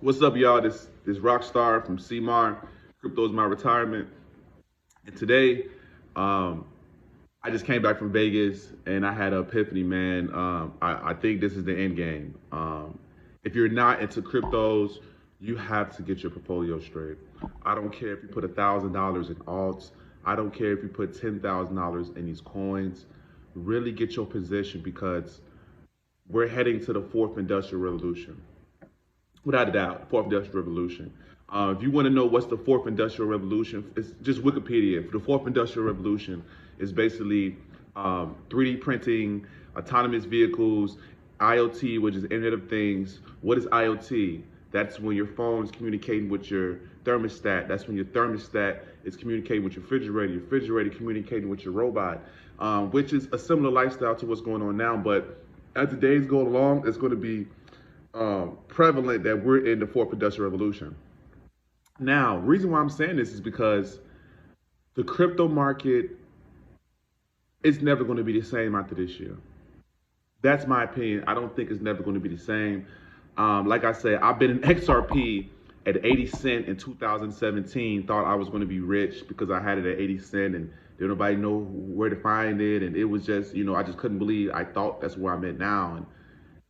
What's up, y'all? This Rockstar from CMAR, Cryptoismyretirement, and today, um, I just came back from Vegas and I had an epiphany, man. I think this is the end game. If you're not into cryptos, you have to get your portfolio straight. I don't care if you put $1,000 in alts. I don't care if you put $10,000 in these coins. Really get your position because we're heading to the fourth industrial revolution. Without a doubt, fourth industrial revolution. If you want to know what's the fourth industrial revolution, it's just Wikipedia. The fourth industrial revolution is basically 3D printing, autonomous vehicles, IoT, which is Internet of Things. What is IoT? That's when your phone is communicating with your thermostat. That's when your thermostat is communicating with your refrigerator communicating with your robot, which is a similar lifestyle to what's going on now. But as the days go along, it's going to be prevalent that we're in the fourth industrial revolution. Now, reason why I'm saying this is because the crypto market is never going to be the same after this year. That's my opinion. I don't think it's never going to be the same. Like I said, I've been in XRP at 80 cent in 2017. Thought I was going to be rich because I had it at 80 cent and didn't nobody know where to find it. And it was just, I just couldn't believe. I thought that's where I'm at now. And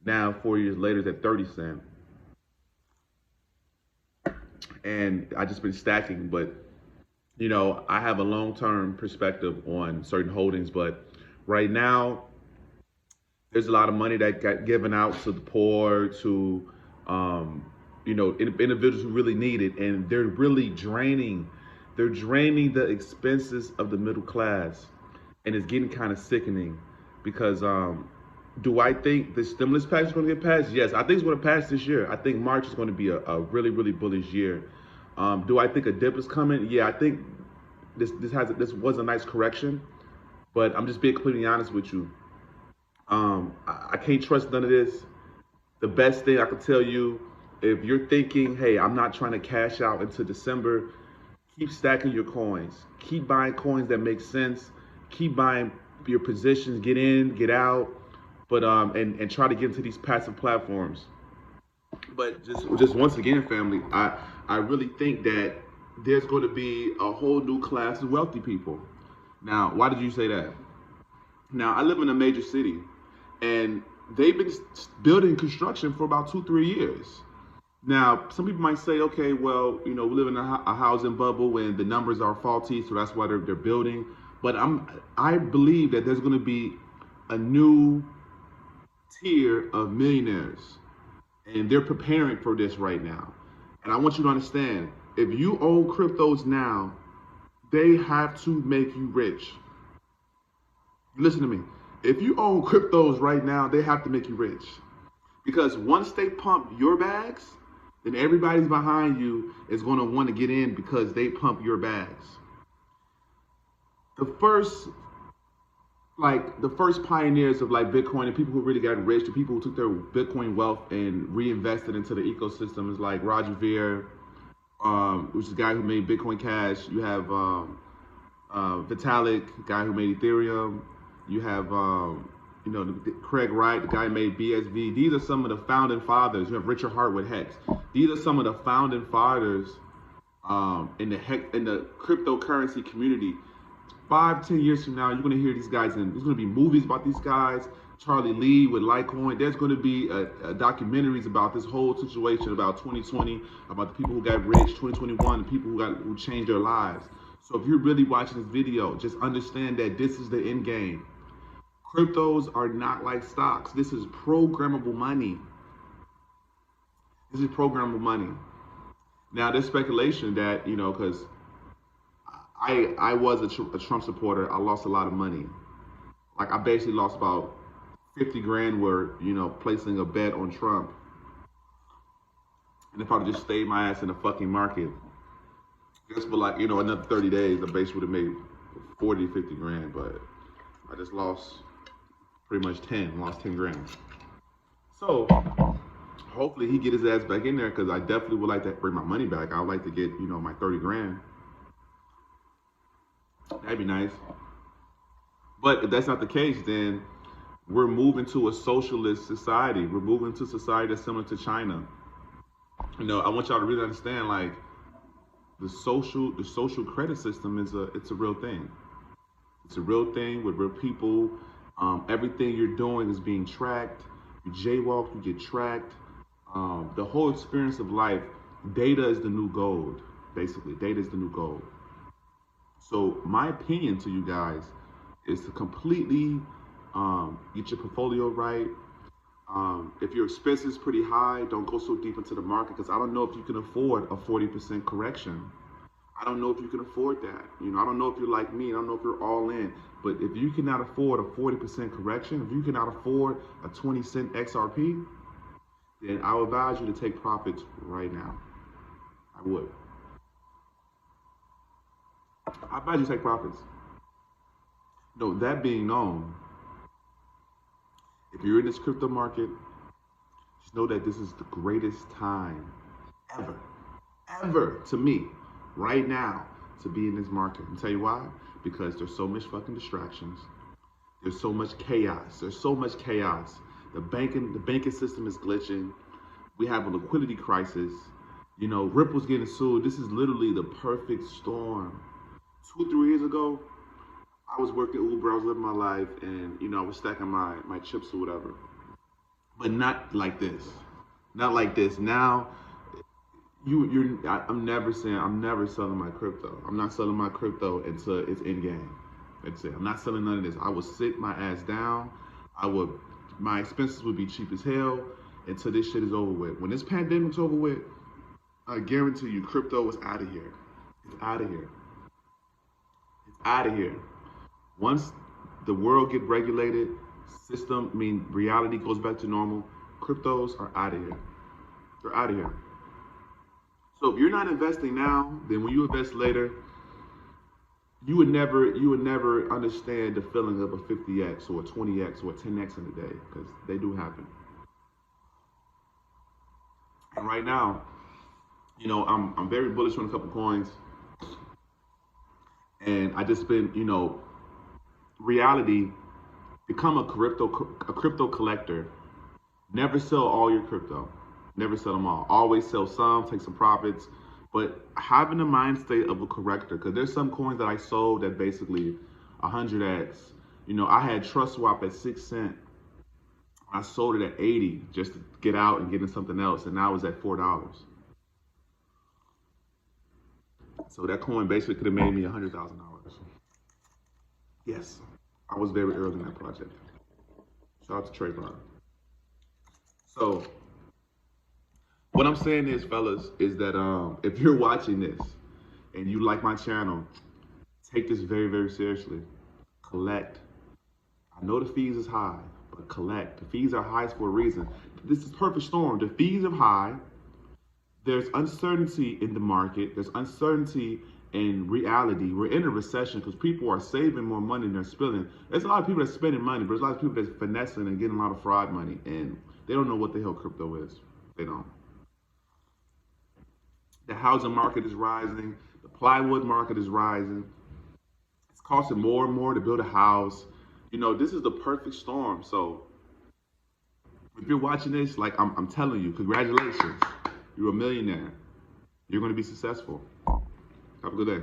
now 4 years later, it's at 30 cent. And I just been stacking, but I have a long-term perspective on certain holdings, but right now there's a lot of money that got given out to the poor, to individuals who really need it, and they're really they're draining the expenses of the middle class, and it's getting kind of sickening because do I think the stimulus package is going to get passed? Yes, I think it's going to pass this year. I think March is going to be a really, really bullish year. Do I think a dip is coming? Yeah, I think this was a nice correction, but I'm just being completely honest with you. I can't trust none of this. The best thing I can tell you, if you're thinking, hey, I'm not trying to cash out until December, keep stacking your coins. Keep buying coins that make sense. Keep buying your positions, get in, get out, but and try to get into these passive platforms. But just once again, family, I really think that there's going to be a whole new class of wealthy people. Now, why did you say that? Now, I live in a major city, and they've been building construction for about 2-3 years. Now, some people might say, okay, well, we live in a housing bubble and the numbers are faulty, so that's why they're building. But I believe that there's going to be a new tier of millionaires, and they're preparing for this right now. And I want you to understand, if you own cryptos now, they have to make you rich. Listen to me. If you own cryptos right now, they have to make you rich. Because once they pump your bags, then everybody's behind you is going to want to get in because they pump your bags. The first pioneers of Bitcoin and people who really got rich, the people who took their Bitcoin wealth and reinvested into the ecosystem is like Roger Ver, which is the guy who made Bitcoin Cash. You have Vitalik, the guy who made Ethereum. You have Craig Wright, the guy who made BSV. These are some of the founding fathers. You have Richard Hart with Hex. These are some of the founding fathers in the cryptocurrency community. 5-10 years from now, you're going to hear these guys, and there's going to be movies about these guys. Charlie Lee with Litecoin. There's going to be documentaries about this whole situation, about 2020, about the people who got rich, 2021, the people who changed their lives. So if you're really watching this video, just understand that this is the end game. Cryptos are not like stocks. This is programmable money. This is programmable money. Now, there's speculation that, because I was a Trump supporter. I lost a lot of money. I basically lost about 50 grand worth, placing a bet on Trump. And if I just stayed my ass in the fucking market, just for another 30 days, I basically would have made 40, 50 grand. But I just lost pretty much lost 10 grand. So hopefully he get his ass back in there, because I definitely would like to bring my money back. I would like to get, my 30 grand. That'd be nice. But if that's not the case, then we're moving to a socialist society. We're moving to a society that's similar to China. I want y'all to really understand, like, the social credit system it's a real thing. It's a real thing with real people. Everything you're doing is being tracked. You jaywalk, you get tracked. The whole experience of life, data is the new gold. Basically, data is the new gold. So my opinion to you guys is to completely get your portfolio right. If your expense is pretty high, don't go so deep into the market, because I don't know if you can afford a 40% correction. I don't know if you can afford that. I don't know if you're like me. I don't know if you're all in. But if you cannot afford a 40% correction, if you cannot afford a 20-cent XRP, then I would advise you to take profits right now. I would. I advise you to take profits. No, that being known, if you're in this crypto market, just know that this is the greatest time ever to me, right now, to be in this market. And tell you why? Because there's so much fucking distractions. There's so much chaos. The banking system is glitching. We have a liquidity crisis. Ripple's getting sued. This is literally the perfect storm. 2-3 years ago, I was working Uber, I was living my life, and I was stacking my chips or whatever. But not like this. Not like this. Now, I'm never selling my crypto. I'm not selling my crypto until it's EndGame. That's it. I'm not selling none of this. I would sit my ass down. My expenses would be cheap as hell until this shit is over with. When this pandemic's over with, I guarantee you crypto is out of here. It's out of here. It's out of here. Once the world get regulated, reality goes back to normal, cryptos are out of here. They're out of here. So if you're not investing now, then when you invest later, you would never understand the feeling of a 50x or a 20x or a 10x in a day, because they do happen. And right now, I'm very bullish on a couple coins, and I just been, reality, become a crypto collector. Never sell all your crypto. Never sell them all. Always sell some, take some profits, but having the mind state of a corrector, because there's some coins that I sold that basically 100x. I had TrustSwap at 6 cents. I sold it at 80 just to get out and get into something else, and now it's at $4. So that coin basically could have made me $100,000. Yes, I was very early in that project. Shout out to Trayvon. So what I'm saying is, fellas, is that if you're watching this and you like my channel, take this very, very seriously. Collect. I know the fees is high, but collect. The fees are high for a reason. This is perfect storm. The fees are high. There's uncertainty in the market. There's uncertainty in reality. We're in a recession because people are saving more money than they're spending. There's a lot of people that's spending money, but there's a lot of people that's finessing and getting a lot of fraud money, and they don't know what the hell crypto is. They don't. The housing market is rising. The plywood market is rising. It's costing more and more to build a house. This is the perfect storm. So if you're watching this, like I'm telling you, congratulations. You're a millionaire. You're going to be successful. Have a good day.